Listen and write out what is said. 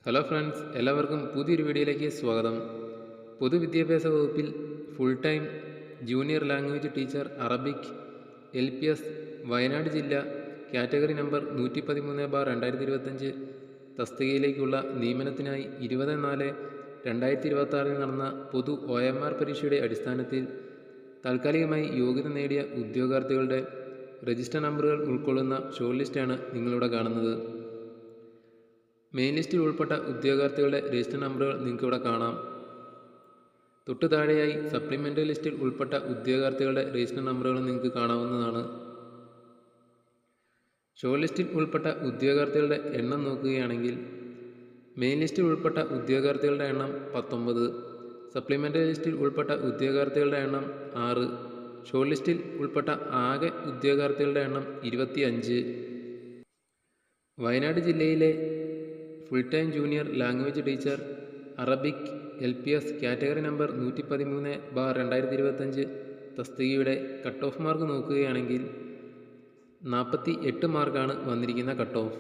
Hello friends, എല്ലാവർക്കും പുതിയൊരു വീഡിയോയിലേക്ക് സ്വാഗതം. പൊതുവിദ്യാഭ്യാസ വകുപ്പിൽ full time junior language teacher Arabic LPS Wayanad ജില്ല കാറ്റഗറി നമ്പർ 113/2025 തസ്തികയിലേക്കുള്ള നിയമനത്തിനായി 20/4/2026 നടന്ന പൊതു OMR പരീക്ഷയുടെ അടിസ്ഥാനത്തിൽ താൽക്കാലികമായി യോഗ്യത നേടിയ ഉദ്യോഗാർത്ഥികളുടെ രജിസ്റ്റർ നമ്പറുകൾ ഉൾക്കൊള്ളുന്ന ഷോർട്ട് ലിസ്റ്റാണ് നിങ്ങളിവിടെ കാണുന്നത്. മെയിൻ ലിസ്റ്റിൽ ഉൾപ്പെട്ട ഉദ്യോഗാർത്ഥികളുടെ രജിസ്റ്റർ നമ്പറുകൾ നിങ്ങൾക്കിവിടെ കാണാം. തൊട്ടു താഴെയായി സപ്ലിമെൻ്ററി ലിസ്റ്റിൽ ഉൾപ്പെട്ട ഉദ്യോഗാർത്ഥികളുടെ രജിസ്റ്റർ നമ്പറുകൾ നിങ്ങൾക്ക് കാണാവുന്നതാണ്. ഷോർട്ട് ലിസ്റ്റിൽ ഉൾപ്പെട്ട ഉദ്യോഗാർത്ഥികളുടെ എണ്ണം നോക്കുകയാണെങ്കിൽ മെയിൻ ലിസ്റ്റിൽ ഉൾപ്പെട്ട ഉദ്യോഗാർത്ഥികളുടെ എണ്ണം 19, സപ്ലിമെൻ്ററി ലിസ്റ്റിൽ ഉൾപ്പെട്ട ഉദ്യോഗാർത്ഥികളുടെ എണ്ണം 6, ഷോർട്ട് ലിസ്റ്റിൽ ഉൾപ്പെട്ട ആകെ ഉദ്യോഗാർത്ഥികളുടെ എണ്ണം 25. വയനാട് ജില്ലയിലെ full time junior language teacher Arabic LPS category number 113/2025 തസ്തികയുടെ കട്ട് ഓഫ് മാർക്ക് നോക്കുകയാണെങ്കിൽ 48 മാർക്കാണ് വന്നിരിക്കുന്ന കട്ട് ഓഫ്.